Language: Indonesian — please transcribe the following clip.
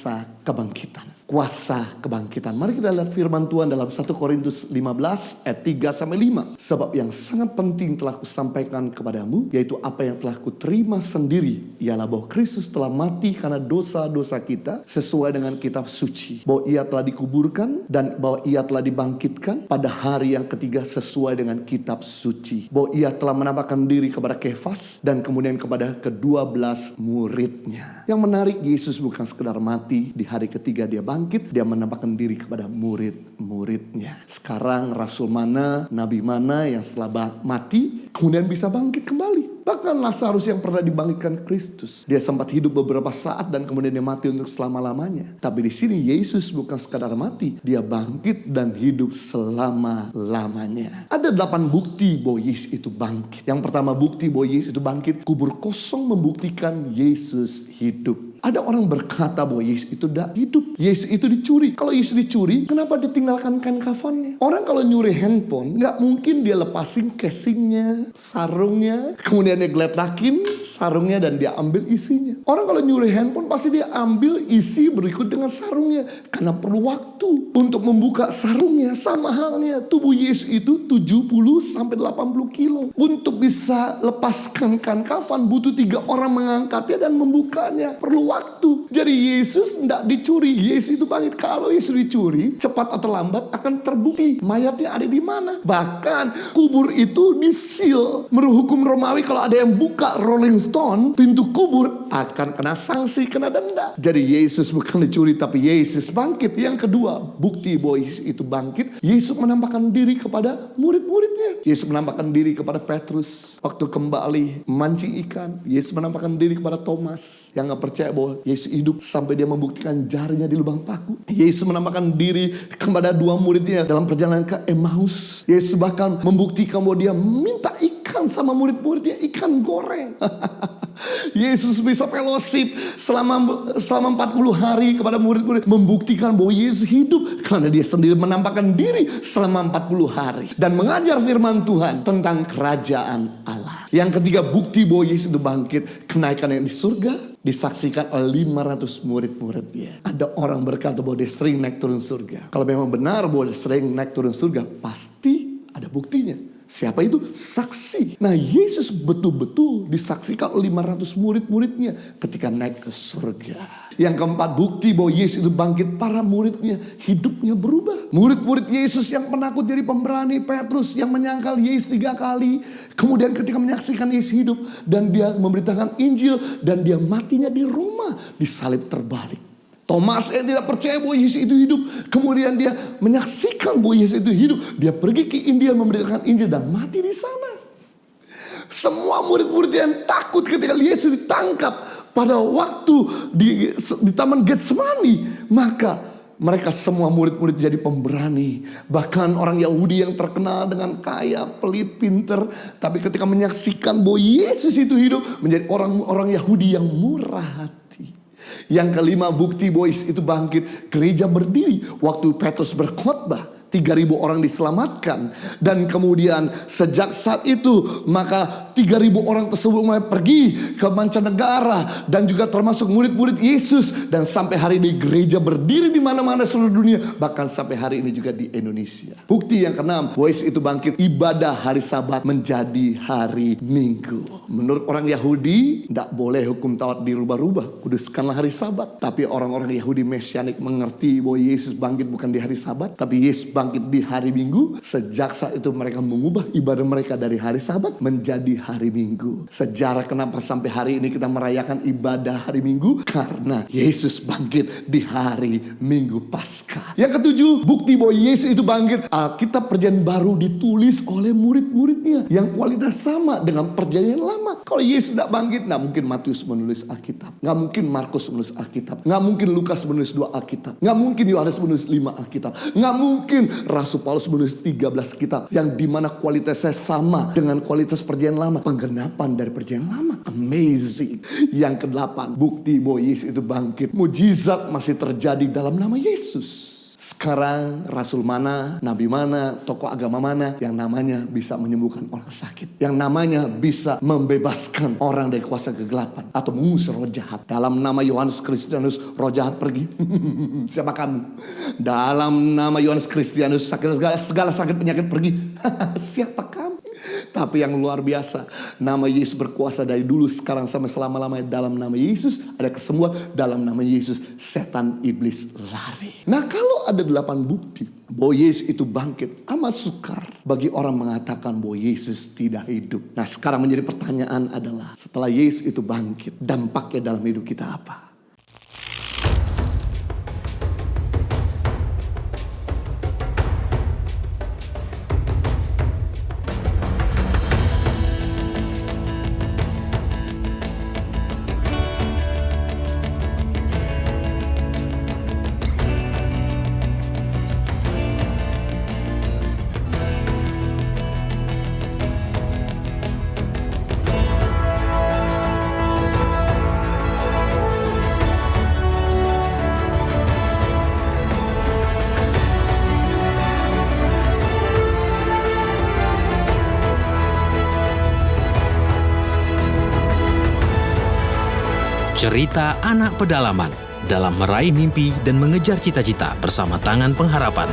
kuasa kebangkitan. Kuasa kebangkitan. Mari kita lihat firman Tuhan dalam 1 Korintus 15 ayat 3-5. Sebab yang sangat penting telah kusampaikan kepadamu, yaitu apa yang telah kuterima sendiri, ialah bahwa Kristus telah mati karena dosa-dosa kita sesuai dengan kitab suci. Bahwa ia telah dikuburkan dan bahwa ia telah dibangkitkan pada hari yang ketiga sesuai dengan kitab suci. Bahwa ia telah menampakkan diri kepada Kefas dan kemudian kepada ke-12 muridnya. Yang menarik, Yesus bukan sekedar mati, di hari ketiga dia bangkit, dia menampakkan diri kepada murid-muridnya. Sekarang rasul mana, nabi mana yang setelah mati kemudian bisa bangkit kembali? Bahkan Lazarus yang pernah dibangkitkan Kristus, dia sempat hidup beberapa saat dan kemudian dia mati untuk selama-lamanya. Tapi di sini Yesus bukan sekadar mati, dia bangkit dan hidup selama-lamanya. Ada 8 bukti bahwa Yesus itu bangkit. Yang pertama, bukti bahwa Yesus itu bangkit, kubur kosong membuktikan Yesus hidup. Ada orang berkata bahwa Yesus itu tidak hidup. Yesus itu dicuri. Kalau Yesus dicuri, kenapa ditinggalkan kain kafannya? Orang kalau nyuri handphone, nggak mungkin dia lepasin casingnya, sarungnya, kemudian dia geletakin sarungnya dan dia ambil isinya. Orang kalau nyuri handphone pasti dia ambil isi berikut dengan sarungnya. Karena perlu waktu untuk membuka sarungnya. Sama halnya tubuh Yesus itu 70-80 kilo. Untuk bisa lepaskan kain kafan butuh 3 orang mengangkatnya dan membukanya. Perlu waktu. Jadi Yesus tidak dicuri. Yesus itu bangkit. Kalau Yesus dicuri, cepat atau lambat akan terbukti mayatnya ada di mana. Bahkan kubur itu disil. Menurut hukum Romawi, kalau ada yang buka Rolling Stone, pintu kubur akan kena sanksi, kena denda. Jadi Yesus bukan dicuri, tapi Yesus bangkit. Yang kedua, bukti bahwa Yesus itu bangkit, Yesus menampakkan diri kepada murid-muridnya. Yesus menampakkan diri kepada Petrus waktu kembali memancing ikan. Yesus menampakkan diri kepada Thomas yang gak percaya bahwa Yesus hidup sampai dia membuktikan jarinya di lubang paku. Yesus menampakkan diri kepada 2 muridnya dalam perjalanan ke Emmaus. Yesus bahkan membuktikan bahwa dia minta ikan sama murid-muridnya, ikan goreng. Yesus bisa fellowship selama 40 hari kepada murid-murid, membuktikan bahwa Yesus hidup karena dia sendiri menampakkan diri selama 40 hari dan mengajar firman Tuhan tentang kerajaan Allah. Yang ketiga, bukti bahwa Yesus itu bangkit, kenaikan yang di surga disaksikan oleh 500 murid-muridnya. Ada orang berkata bahwa dia sering naik turun surga. Kalau memang benar bahwa dia sering naik turun surga, pasti ada buktinya. Siapa itu? Saksi. Nah, Yesus betul-betul disaksikan oleh 500 murid-muridnya ketika naik ke surga. Yang keempat, bukti bahwa Yesus itu bangkit, para muridnya hidupnya berubah. Murid-murid Yesus yang penakut jadi pemberani, Petrus yang menyangkal Yesus 3 kali. Kemudian ketika menyaksikan Yesus hidup dan dia memberitakan Injil dan dia matinya di Roma, disalib terbalik. Thomas yang tidak percaya bahwa Yesus itu hidup, kemudian dia menyaksikan bahwa Yesus itu hidup. Dia pergi ke India memberitakan Injil dan mati di sana. Semua murid-murid yang takut ketika Yesus ditangkap pada waktu di Taman Getsemani, maka mereka semua murid-murid jadi pemberani. Bahkan orang Yahudi yang terkenal dengan kaya, pelit, pinter, tapi ketika menyaksikan bahwa Yesus itu hidup, menjadi orang-orang Yahudi yang murah hati. Yang kelima, bukti bahwa Yesus itu bangkit, gereja berdiri. Waktu Petrus berkhotbah, 3.000 orang diselamatkan. Dan kemudian sejak saat itu maka 3.000 orang tersebut mulai pergi ke mancanegara. Dan juga termasuk murid-murid Yesus. Dan sampai hari ini gereja berdiri di mana-mana seluruh dunia. Bahkan sampai hari ini juga di Indonesia. Bukti yang keenam, bahwa Yesus itu bangkit, ibadah hari Sabat menjadi hari Minggu. Menurut orang Yahudi tidak boleh hukum Taurat dirubah-rubah, kuduskanlah hari Sabat. Tapi orang-orang Yahudi Mesianik mengerti bahwa Yesus bangkit bukan di hari Sabat, tapi Yesus bangkit di hari Minggu. Sejak saat itu mereka mengubah ibadah mereka dari hari Sabat menjadi hari Minggu. Sejarah kenapa sampai hari ini kita merayakan ibadah hari Minggu, karena Yesus bangkit di hari Minggu Paskah. Yang ketujuh, bukti bahwa Yesus itu bangkit, Alkitab Perjanjian Baru ditulis oleh murid-muridnya yang kualitas sama dengan Perjanjian Lama. Kalau Yesus tidak bangkit, tidak mungkin Matius menulis Alkitab, nggak mungkin Markus menulis Alkitab, nggak mungkin Lukas menulis 2 Alkitab, nggak mungkin Yohanes menulis 5 Alkitab, nggak mungkin Rasul Paulus menulis 13 kitab yang dimana kualitasnya sama dengan kualitas Perjanjian Lama, penggenapan dari Perjanjian Lama. Amazing. Yang kedelapan, bukti bahwa Yesus itu bangkit, mujizat masih terjadi dalam nama Yesus. Sekarang rasul mana, nabi mana, tokoh agama mana yang namanya bisa menyembuhkan orang sakit, yang namanya bisa membebaskan orang dari kuasa kegelapan atau mengusir roh jahat. Dalam nama Yohanes Kristianus, roh jahat pergi. Siapa kamu? Dalam nama Yohanes Kristianus, segala sakit penyakit pergi. Siapa kamu? Tapi yang luar biasa, nama Yesus berkuasa dari dulu, sekarang, sampai selama-lamanya. Dalam nama Yesus ada kesembuhan. Dalam nama Yesus setan iblis lari. Nah, kalau ada 8 bukti bahwa Yesus itu bangkit, amat sukar bagi orang mengatakan bahwa Yesus tidak hidup. Nah, sekarang menjadi pertanyaan adalah, setelah Yesus itu bangkit, dampaknya dalam hidup kita apa? Cerita anak pedalaman dalam meraih mimpi dan mengejar cita-cita bersama Tangan Pengharapan.